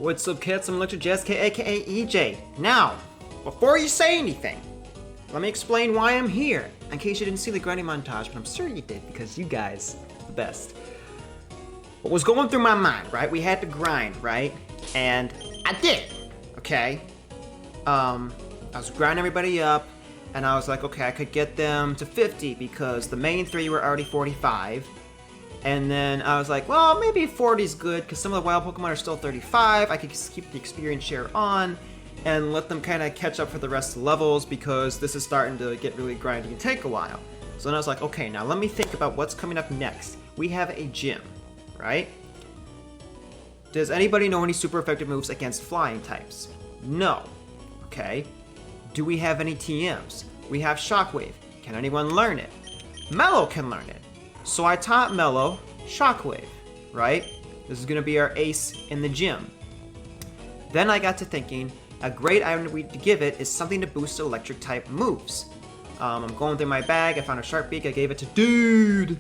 What's up, cats? I'm ElectricJazzcat, aka EJ. Now, before you say anything, let me explain why I'm here. In case you didn't see the grinding montage, but I'm sure you did because you guys are the best. What was going through my mind, right? We had to grind, right? And I did, okay? I was grinding everybody up, and I was like, okay, I could get them to 50 because the main three were already 45. And then I was like, well, maybe 40 is good because some of the wild Pokemon are still 35. I could just keep the experience share on and let them kind of catch up for the rest of the levels because this is starting to get really grindy and take a while. So then I was like, okay, now let me think about what's coming up next. We have a gym, right? Does anybody know any super effective moves against flying types? No. Okay. Do we have any TMs? We have Shockwave. Can anyone learn it? Mellow can learn it. So I taught Mellow Shockwave, right? This is gonna be our ace in the gym. Then I got to thinking, a great item to give it is something to boost electric type moves. I'm going through my bag, I found a Sharp Beak, I gave it to Dude.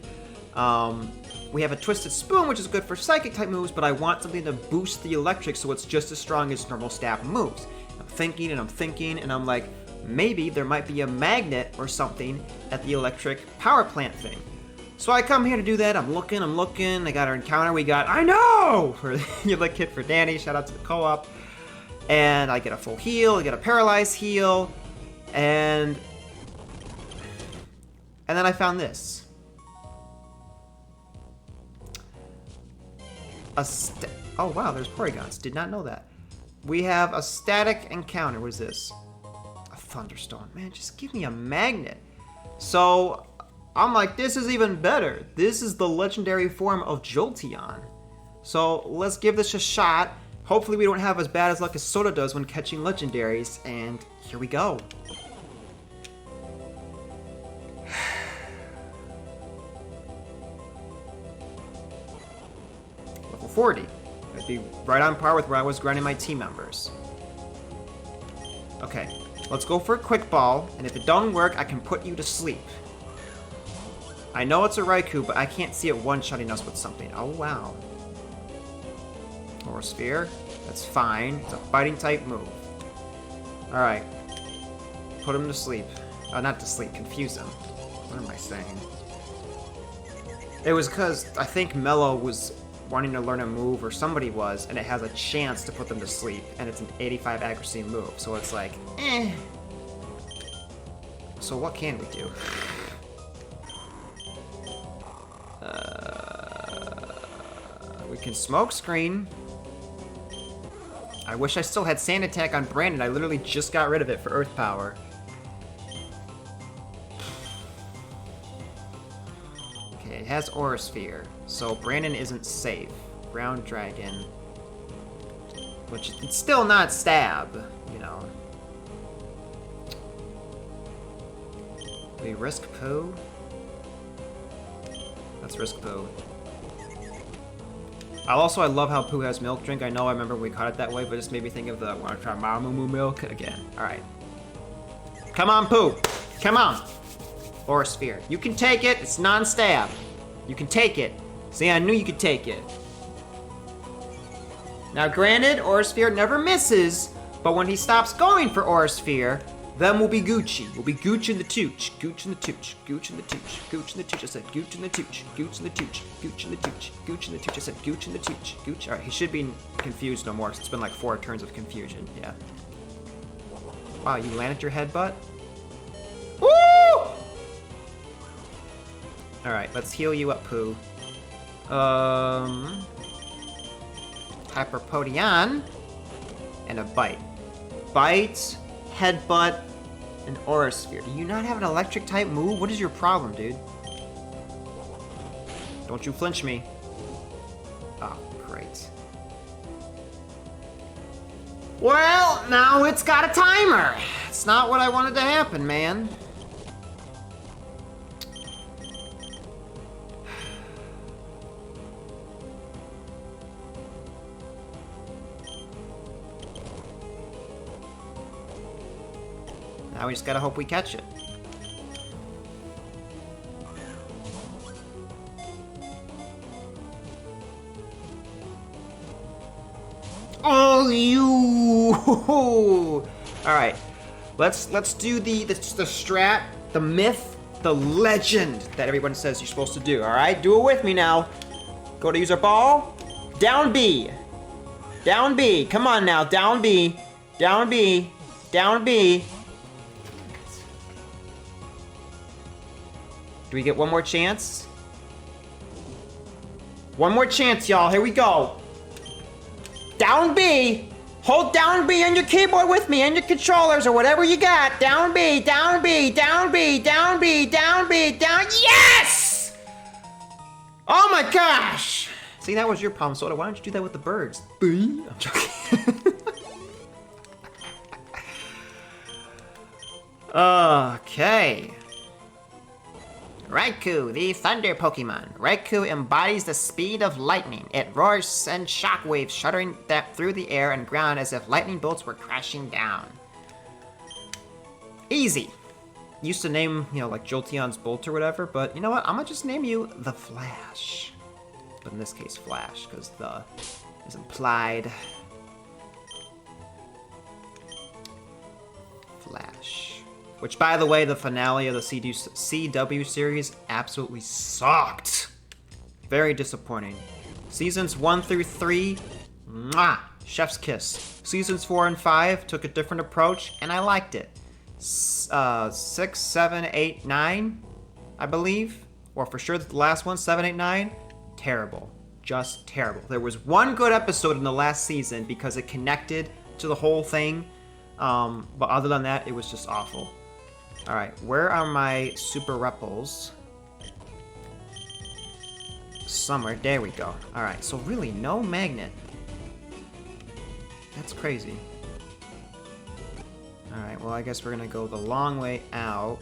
We have a Twisted Spoon, which is good for psychic type moves, but I want something to boost the electric so it's just as strong as normal stab moves. I'm thinking, and I'm like, maybe there might be a magnet or something at the electric power plant thing. So I come here to do that, I'm looking, I got our encounter, we got, I know! For the like kit for Danny, shout out to the co-op. And I get a full heal, I get a paralyzed heal, and then I found this. Oh wow, there's Porygons, did not know that. We have a static encounter, what is this? A thunderstorm, man, just give me a magnet. So, I'm like, this is even better. This is the legendary form of Jolteon. So let's give this a shot. Hopefully we don't have as bad as luck as Soda does when catching legendaries. And here we go. Level 40. That'd be right on par with where I was grinding my team members. Okay, let's go for a quick ball. And if it don't work, I can put you to sleep. I know it's a Raikou, but I can't see it one-shotting us with something. Oh, wow. Or a Sphere. That's fine. It's a fighting type move. Alright. Put him to sleep. Not to sleep. Confuse him. What am I saying? It was because I think Mellow was wanting to learn a move, or somebody was, and it has a chance to put them to sleep, and it's an 85 accuracy move, so it's like, eh. So what can we do? We can smoke screen. I wish I still had Sand Attack on Brandon. I literally just got rid of it for Earth Power. Okay, it has Aura Sphere, so Brandon isn't safe. Ground Dragon, which it's still not stab, you know. We risk Poo. Let's risk Poo. I love how Pooh has Milk Drink. I know I remember we caught it that way, but it just made me think of the wanna try Mamamoo Milk again. Alright. Come on, Pooh! Come on! Aura Sphere. You can take it, it's non-stab. You can take it. See, I knew you could take it. Now granted, Aura Sphere never misses, but when he stops going for Aura Sphere, then we'll be Gucci. We'll be Gooch in the Tooch. Gooch in the Tooch. Gooch in the Tooch. Gooch in the Tooch. I said Gooch in the Tooch. Gooch in the Tooch. Gooch in the Tooch. Gooch in the Tooch. I said Gooch in the Tooch. Gooch. Alright, he should be confused no more. It's been like 4 turns of confusion. Yeah. Wow, you landed your headbutt? Woo! Alright, let's heal you up, Pooh. Hyperpodion. And a bite. Bite, headbutt, and Aura Sphere. Do you not have an electric type move? What is your problem, dude? Don't you flinch me. Oh, great. Well, now it's got a timer. It's not what I wanted to happen, man. Now we just gotta hope we catch it. Oh you. Alright. Let's do the strat, the myth, the legend that everyone says you're supposed to do. Alright? Do it with me now. Go to user ball. Down B. Down B. Come on now. Down B. Down B. Down B. Do we get one more chance? One more chance, y'all. Here we go. Down B. Hold down B on your keyboard with me and your controllers or whatever you got. Down B, down B, down B, down B, down B, down. Yes! Oh my gosh! See, that was your problem, Soda. Why don't you do that with the birds? B? I'm joking. Okay. Raikou, the Thunder Pokemon. Raikou embodies the speed of lightning. It roars and shockwaves shuddering through the air and ground as if lightning bolts were crashing down. Easy. Used to name, like Jolteon's Bolt or whatever, but you know what? I'm gonna just name you the Flash. But in this case, Flash, because the is implied. Flash. Which, by the way, the finale of the CW series absolutely sucked. Very disappointing. Seasons 1 through 3, mwah, chef's kiss. Seasons 4 and 5 took a different approach, and I liked it. 6, 7, 8, 9, I believe. Or for sure the last one, 7, 8, 9, terrible. Just terrible. There was one good episode in the last season because it connected to the whole thing. But other than that, it was just awful. Alright, where are my super repels? Somewhere, there we go. Alright, so really no magnet. That's crazy. Alright, well I guess we're gonna go the long way out.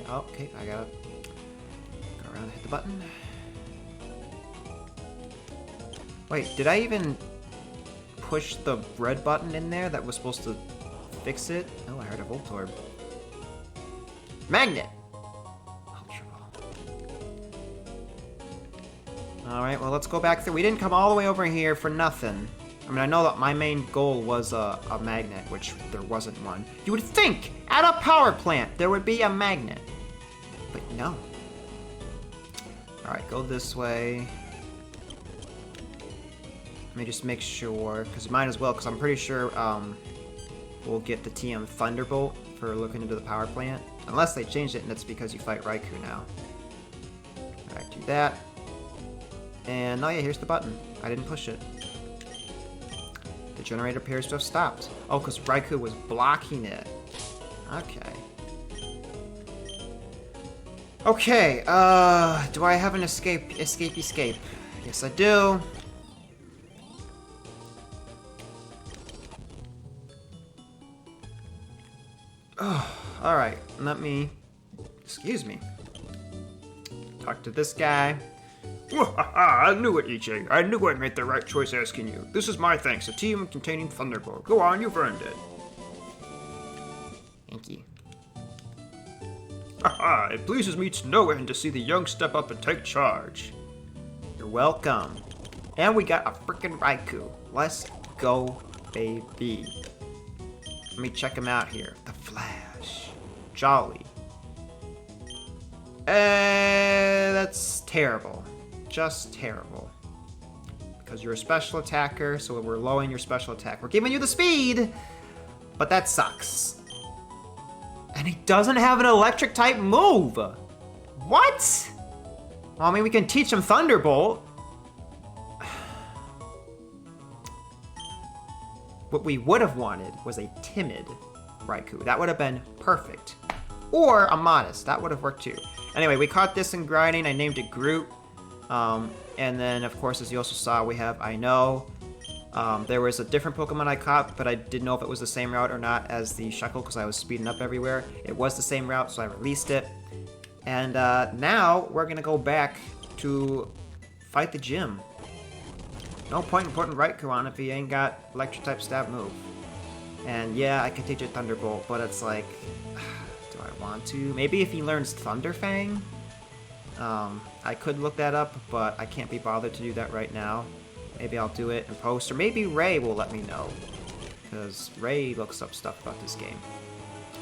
Oh, okay, I gotta go around and hit the button. Wait, did I even push the red button in there that was supposed to fix it? Oh, I heard a Voltorb. Magnet! Ultra Ball. Alright, well let's go back through. We didn't come all the way over here for nothing. I mean, I know that my main goal was a magnet, which there wasn't one. You would think, at a power plant, there would be a magnet. But no. Alright, go this way. Let me just make sure, because you might as well, because I'm pretty sure we'll get the TM Thunderbolt for looking into the power plant. Unless they changed it and it's because you fight Raikou now. Alright, do that. And oh yeah, here's the button. I didn't push it. The generator appears to have stopped. Oh, because Raikou was blocking it. Okay. Okay, do I have an escape? Yes, I do. Oh, alright, let me... Excuse me. Talk to this guy. I knew it, EJ. I knew I made the right choice asking you. This is my thanks, a team containing Thunderbolt. Go on, you've earned it. Thank you. Haha, it pleases me to no end to see the young step up and take charge. You're welcome. And we got a freaking Raikou. Let's go, baby. Let me check him out here. The Flash. Jolly. That's terrible. Just terrible. Because you're a special attacker, so we're lowering your special attack. We're giving you the speed, but that sucks. And he doesn't have an electric type move. What? Well, I mean, we can teach him Thunderbolt. What we would have wanted was a timid Raikou. That would have been perfect. Or a modest. That would have worked too. Anyway, we caught this in grinding. I named it Groot. And then, of course, as you also saw, we have I Know. There was a different Pokemon I caught, but I didn't know if it was the same route or not as the Shuckle because I was speeding up everywhere. It was the same route, so I released it. And now we're going to go back to fight the gym. No point in putting Raikou on if he ain't got electric type stab move. And yeah, I can teach it Thunderbolt, but it's like, do want to. Maybe if he learns Thunder Fang. I could look that up, but I can't be bothered to do that right now. Maybe I'll do it in post, or maybe Ray will let me know. Because Ray looks up stuff about this game.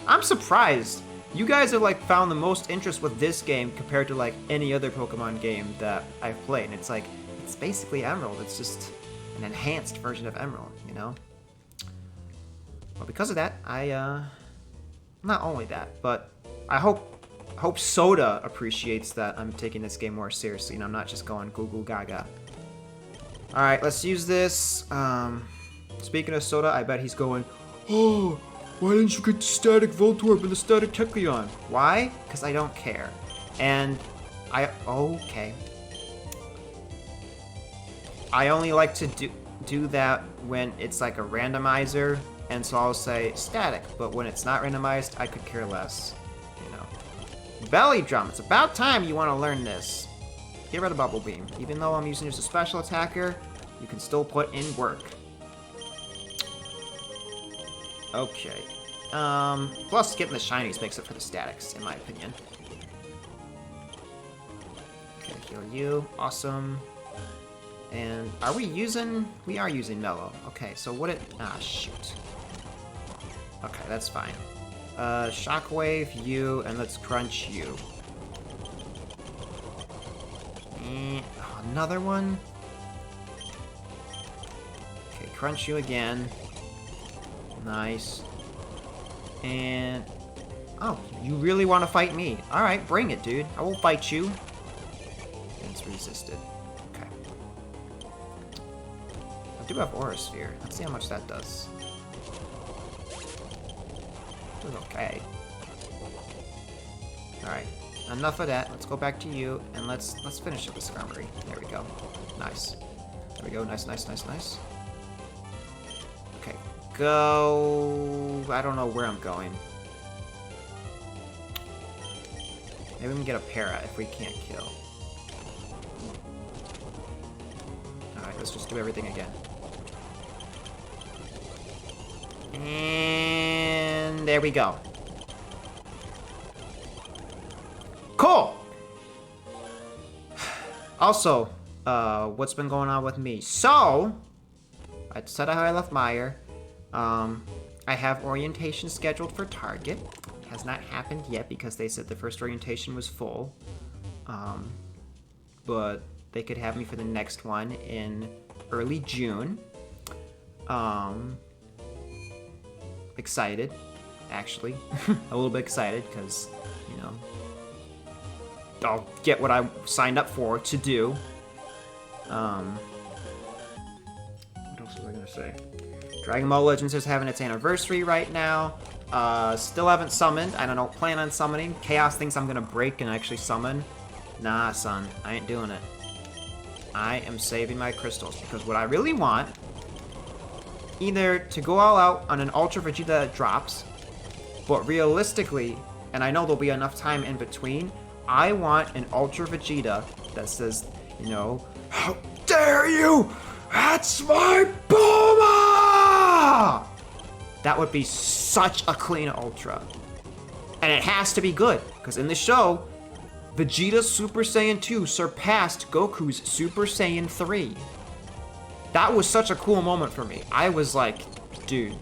I'm surprised. You guys have like found the most interest with this game compared to like any other Pokemon game that I've played. And it's like, it's basically Emerald. It's just an enhanced version of Emerald, you know? Well, because of that, not only that, but I hope Soda appreciates that I'm taking this game more seriously and I'm not just going goo goo gaga. Alright, let's use this. Speaking of Soda, I bet he's going, oh, why didn't you get the static Voltorb and the static Kecleon? Why? Because I don't care. And okay. I only like to do that when it's like a randomizer, and so I'll say static, but when it's not randomized, I could care less, you know. Belly Drum, it's about time you want to learn this. Get rid of Bubble Beam. Even though I'm using you as a special attacker, you can still put in work. Okay. Plus getting the shinies makes up for the statics, in my opinion. Okay, heal you. Awesome. And are we using... We are using Mellow. Okay, so what it... Ah, shoot. Okay, that's fine. Shockwave, you, and let's crunch you. Another one? Okay, crunch you again. Nice. And... Oh, you really want to fight me? Alright, bring it, dude. I will fight you. And it's resisted. Okay. I do have Aura Sphere. Let's see how much that does. Does okay. Alright. Enough of that. Let's go back to you, and let's finish up the Skarmory. There we go. Nice. There we go. Nice, nice, nice, nice. Okay. Go... I don't know where I'm going. Maybe we can get a Para if we can't kill. Alright, let's just do everything again. And there we go. Cool! Also, what's been going on with me? So, I said how I left Meyer. I have orientation scheduled for Target. Has not happened yet because they said the first orientation was full. But they could have me for the next one in early June. Excited, actually. A little bit excited because, you know, I'll get what I signed up for to do. What else was I gonna say? Dragon Ball Legends is having its anniversary right now. Still haven't summoned. I don't plan on summoning. Chaos thinks I'm gonna break and actually summon. Nah, son, I ain't doing it. I am saving my crystals because what I really want, either to go all out on an Ultra Vegeta that drops, but realistically, and I know there'll be enough time in between, I want an Ultra Vegeta that says, you know, how dare you! That's my Bulma! That would be such a clean Ultra. And it has to be good, because in the show, Vegeta's Super Saiyan 2 surpassed Goku's Super Saiyan 3. That was such a cool moment for me. I was like, dude.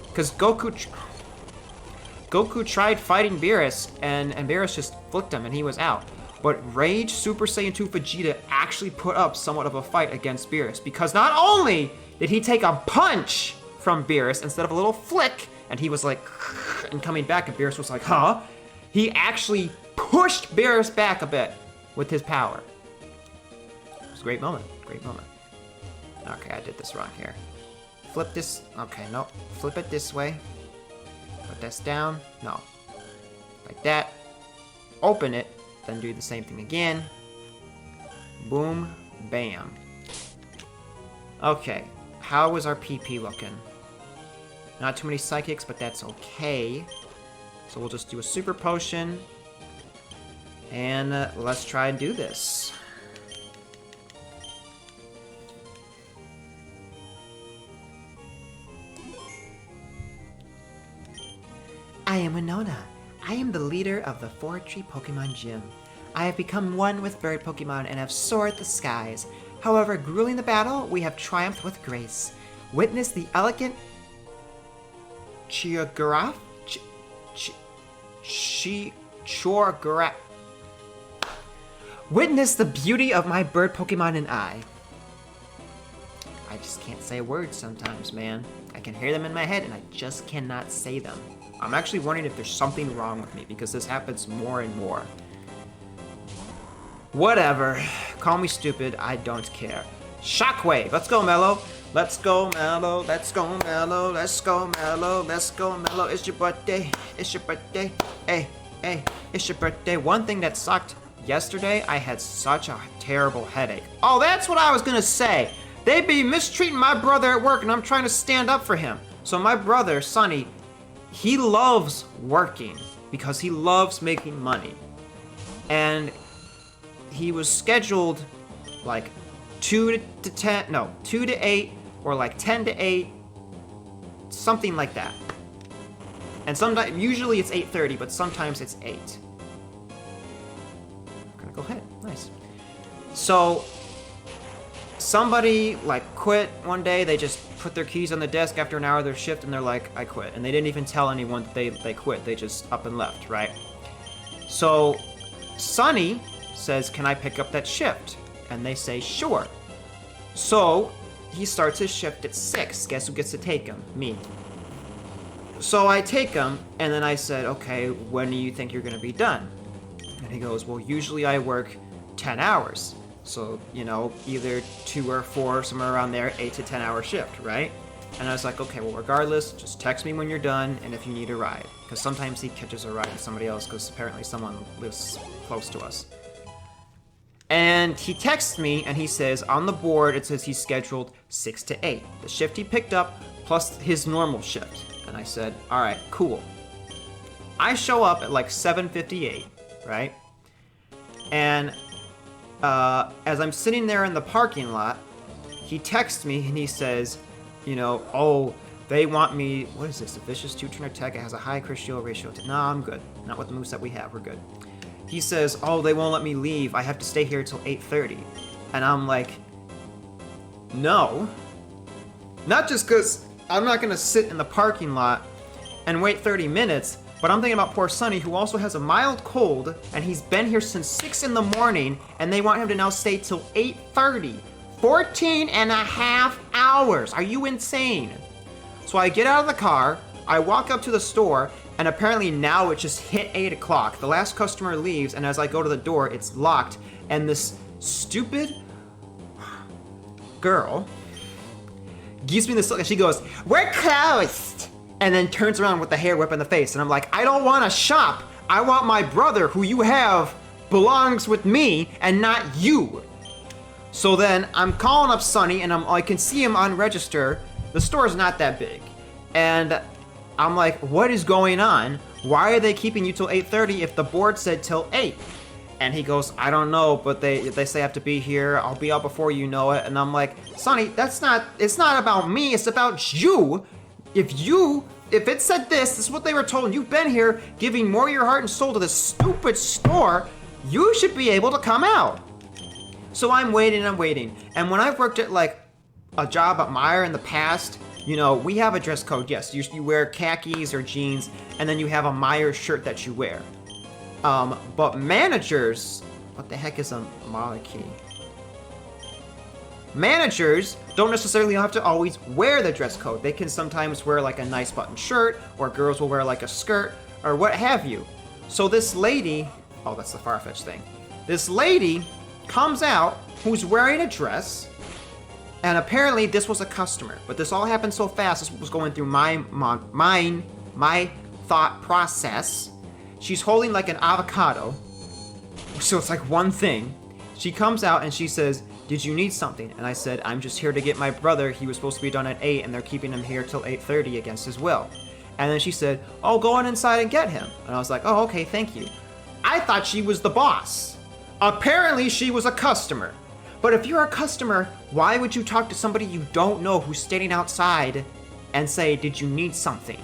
Because Goku tried fighting Beerus, and Beerus just flicked him, and he was out. But Rage Super Saiyan 2 Vegeta actually put up somewhat of a fight against Beerus, because not only did he take a punch from Beerus instead of a little flick, and he was like, and coming back, and Beerus was like, huh? He actually pushed Beerus back a bit with his power. It was a great moment. Great moment. Okay, I did this wrong here. Flip this. Okay, no. Flip it this way. Put this down. No. Like that. Open it. Then do the same thing again. Boom. Bam. Okay. How is our PP looking? Not too many psychics, but that's okay. So we'll just do a super potion. And let's try and do this. I am Winona. I am the leader of the Forestry Pokemon Gym. I have become one with bird Pokemon and have soared the skies. However, grueling the battle, we have triumphed with grace. Witness the elegant Chiogara... Chiogara... Witness the beauty of my bird Pokemon and I just can't say words sometimes, man. I can hear them in my head and I just cannot say them. I'm actually wondering if there's something wrong with me because this happens more and more. Whatever. Call me stupid. I don't care. Shockwave. Let's go, Mellow. Let's go, Mellow. Let's go, Mellow. Let's go, Mellow. Let's go, Mellow. It's your birthday. It's your birthday. Hey, hey. It's your birthday. One thing that sucked yesterday, I had such a terrible headache. Oh, that's what I was gonna say. They be mistreating my brother at work and I'm trying to stand up for him. So my brother, Sonny, he loves working because he loves making money. And he was scheduled like 2 to 8 or like 10 to 8, something like that. And sometimes, usually it's 8:30, but sometimes it's 8. I'm gonna go ahead, nice. So somebody like quit one day. They just put their keys on the desk after an hour of their shift and they're like, I quit. And they didn't even tell anyone that they quit. They just up and left, right? So Sonny says, can I pick up that shift? And they say, sure. So he starts his shift at 6. Guess who gets to take him? Me. So I take him and then I said, okay, when do you think you're gonna be done? And he goes, well, usually I work 10 hours. So, you know, either 2 or 4, somewhere around there, 8 to 10 hour shift, right? And I was like, okay, well, regardless, just text me when you're done and if you need a ride. Because sometimes he catches a ride with somebody else because apparently someone lives close to us. And he texts me and he says, on the board, it says he's scheduled 6 to 8. The shift he picked up plus his normal shift. And I said, all right, cool. I show up at like 7:58, right? And as I'm sitting there in the parking lot, he texts me and he says, you know, oh, they want me, what is this, a vicious 2-turn attack, it has a high crit shield ratio. No, I'm good. Not with the moveset we have, we're good. He says, oh, they won't let me leave, I have to stay here till 8:30. And I'm like, no. Not just because I'm not gonna sit in the parking lot and wait 30 minutes, but I'm thinking about poor Sonny, who also has a mild cold, and he's been here since 6 in the morning, and they want him to now stay till 8:30. 14 and a half hours. Are you insane? So I get out of the car, I walk up to the store, and apparently now it just hit 8 o'clock. The last customer leaves, and as I go to the door, it's locked, and this stupid girl gives me this look, and she goes, we're closed! And then turns around with the hair whip in the face. And I'm like, I don't want to shop. I want my brother, who you have, belongs with me and not you. So then I'm calling up Sonny and I can see him on register. The store's not that big. And I'm like, what is going on? Why are they keeping you till 8:30 if the board said till 8? And he goes, I don't know, but they say I have to be here. I'll be out before you know it. And I'm like, Sonny, it's not about me. It's about you. If it said this is what they were told, you've been here giving more of your heart and soul to this stupid store, you should be able to come out. So I'm waiting. And when I've worked at like a job at Meijer in the past, you know, we have a dress code. Yes, you wear khakis or jeans, and then you have a Meijer shirt that you wear. But managers, what the heck is a molecule? Managers don't necessarily have to always wear the dress code. They can sometimes wear like a nice button shirt, or girls will wear like a skirt, or what have you. So this lady, oh, that's the Farfetch thing. This lady comes out who's wearing a dress, and apparently this was a customer. But this all happened so fast, this was going through my thought process. She's holding like an avocado, so it's like one thing. She comes out and she says, did you need something? And I said, I'm just here to get my brother. He was supposed to be done at 8 and they're keeping him here till 8:30 against his will. And then she said, oh, go on inside and get him. And I was like, oh, okay, thank you. I thought she was the boss. Apparently she was a customer. But if you're a customer, why would you talk to somebody you don't know who's standing outside and say, did you need something?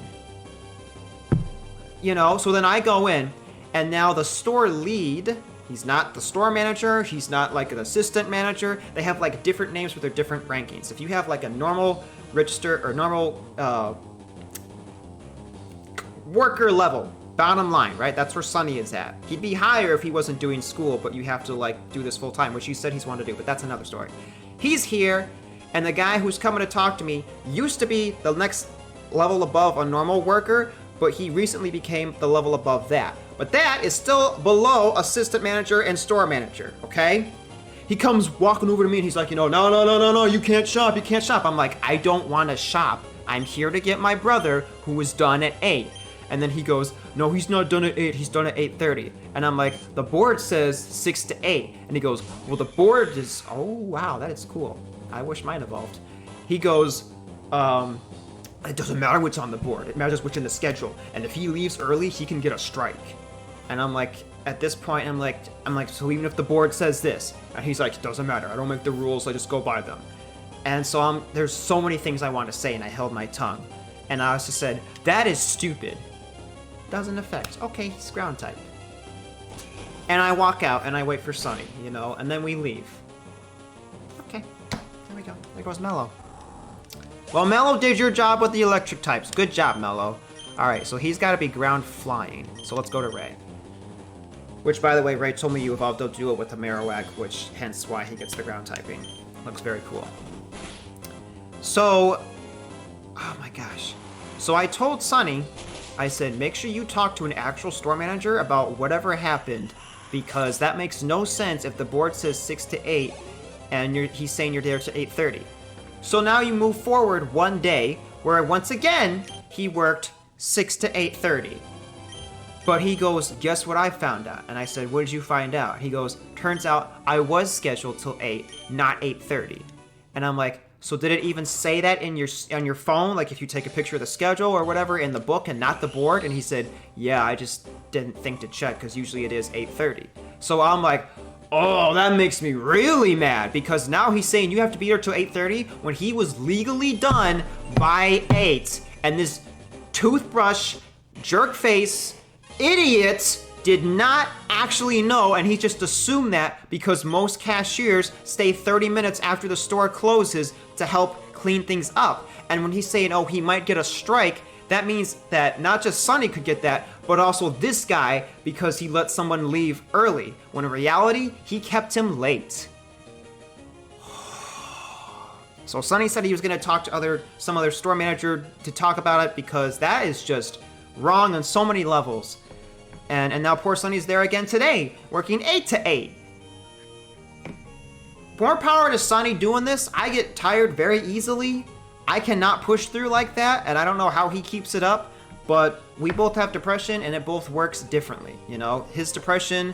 you know, so then I go in, and now the store lead, he's not the store manager, he's not like an assistant manager. They have like different names with their different rankings. If you have like a normal register or normal worker level, bottom line, right? That's where Sonny is at. He'd be higher if he wasn't doing school, but you have to like do this full time, which he said he's wanted to do, but that's another story. He's here, and the guy who's coming to talk to me used to be the next level above a normal worker, but he recently became the level above that. But that is still below assistant manager and store manager, okay? He comes walking over to me and he's like, you know, no, you can't shop, you can't shop. I'm like, I don't want to shop. I'm here to get my brother who was done at 8. And then he goes, no, he's not done at 8, he's done at 8:30. And I'm like, the board says 6 to 8. And he goes, well, the board is, oh, wow, that is cool. I wish mine evolved. He goes, it doesn't matter what's on the board. It matters what's in the schedule. And if he leaves early, he can get a strike. And I'm like, at this point, I'm like, so even if the board says this, and he's like, it doesn't matter. I don't make the rules. I just go by them. And so there's so many things I want to say, and I held my tongue. And I also said, that is stupid. Doesn't affect. Okay, he's ground type. And I walk out, and I wait for Sonny, you know, and then we leave. Okay, there we go. There goes Mello. Well, Mello did your job with the electric types. Good job, Mello. Alright, so he's got to be ground flying. So let's go to Ray. Which, by the way, Ray told me you evolved a duo with the Marowak, which hence why he gets the ground typing. Looks very cool. So, oh my gosh. So I told Sonny, I said, make sure you talk to an actual store manager about whatever happened, because that makes no sense if the board says 6 to 8 and he's saying you're there to 8:30. So now you move forward one day where once again he worked 6 to 8:30. But he goes, guess what I found out? And I said, what did you find out? He goes, turns out I was scheduled till 8, not 8:30. And I'm like, so did it even say that on your phone? Like if you take a picture of the schedule or whatever in the book and not the board? And he said, yeah, I just didn't think to check because usually it is 8:30. So I'm like, oh, that makes me really mad, because now he's saying you have to be here till 8:30 when he was legally done by 8. And this toothbrush, jerk face, idiot did not actually know, and he just assumed that because most cashiers stay 30 minutes after the store closes to help clean things up. And when he's saying, oh, he might get a strike, that means that not just Sonny could get that, but also this guy, because he let someone leave early, when in reality, he kept him late. So Sonny said he was going to talk to some other store manager to talk about it, because that is just wrong on so many levels. And now poor Sonny's there again today, working 8 to 8. More power to Sonny doing this. I get tired very easily. I cannot push through like that, and I don't know how he keeps it up, but we both have depression, and it both works differently, you know? His depression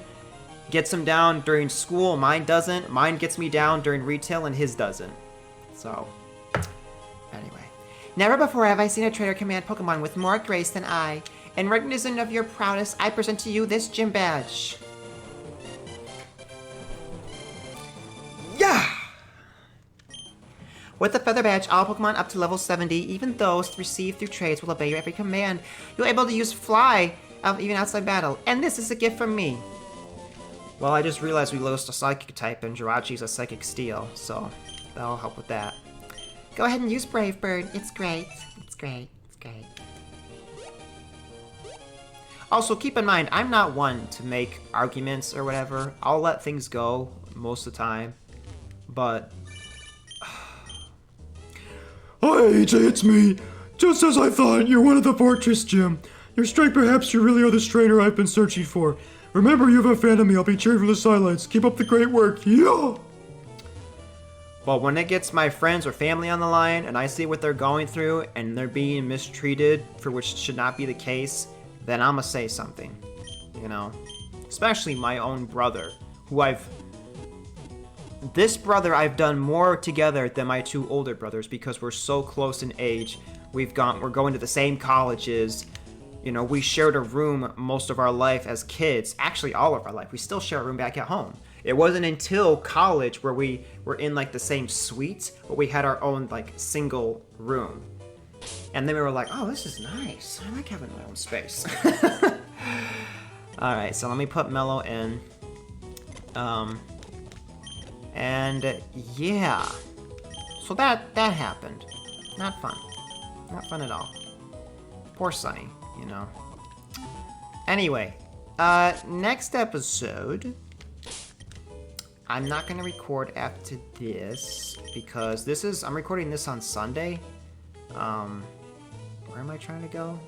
gets him down during school, mine doesn't. Mine gets me down during retail, and his doesn't. So, anyway. Never before have I seen a trainer command Pokemon with more grace than I. In recognition of your prowess, I present to you this gym badge. Yeah! With the Feather Badge, all Pokemon up to level 70, even those received through trades, will obey your every command. You're able to use Fly, even outside battle, and this is a gift from me. Well, I just realized we lost a Psychic type, and Jirachi's a Psychic Steel, so that'll help with that. Go ahead and use Brave Bird. It's great. It's great. It's great. Also, keep in mind, I'm not one to make arguments or whatever. I'll let things go most of the time, but... Hi, AJ, it's me. Just as I thought, you're one of the Fortress Gym. Your strength, perhaps you really are the trainer I've been searching for. Remember, you have a fan of me. I'll be cheering from the sidelines. Keep up the great work. Yeah! But when it gets my friends or family on the line, and I see what they're going through, and they're being mistreated, for which should not be the case, then I'ma say something, you know? Especially my own brother, who this brother I've done more together than my two older brothers, because we're so close in age. We're going to the same colleges. You know, we shared a room most of our life as kids. Actually, all of our life. We still share a room back at home. It wasn't until college where we were in like the same suite, but we had our own like single room. And then we were like, oh, this is nice. I like having my own space. Alright, so let me put Mellow in. And yeah. So that happened. Not fun. Not fun at all. Poor Sunny, you know. Anyway, next episode, I'm not gonna record after this because I'm recording this on Sunday. Where am I trying to go?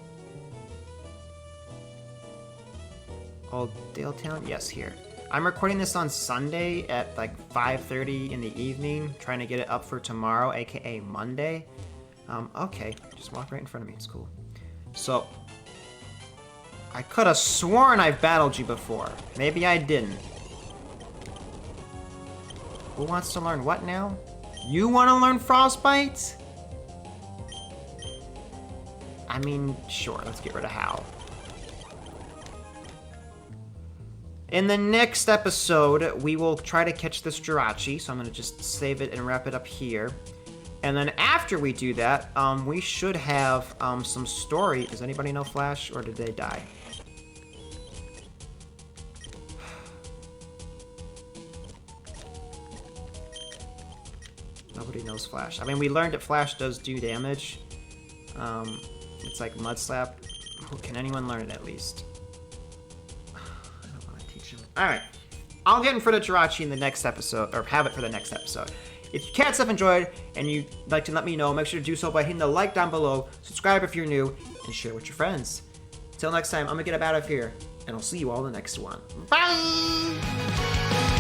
Old Daletown? Yes, here. I'm recording this on Sunday at like 5:30 in the evening, trying to get it up for tomorrow, aka Monday. Okay, just walk right in front of me, it's cool. So, I could have sworn I've battled you before. Maybe I didn't. Who wants to learn what now? You want to learn Frostbite? I mean, sure, let's get rid of Hal. In the next episode, we will try to catch this Jirachi, so I'm going to just save it and wrap it up here. And then after we do that, we should have some story. Does anybody know Flash, or did they die? Nobody knows Flash. I mean, we learned that Flash does do damage. It's like Mud Slap. Can anyone learn it at least? I don't want to teach him. Alright. I'll get in front of Jirachi in the next episode, or have it for the next episode. If you cats have enjoyed and you'd like to let me know, make sure to do so by hitting the like down below, subscribe if you're new, and share with your friends. Until next time, I'm gonna get up out of here, and I'll see you all in the next one. Bye!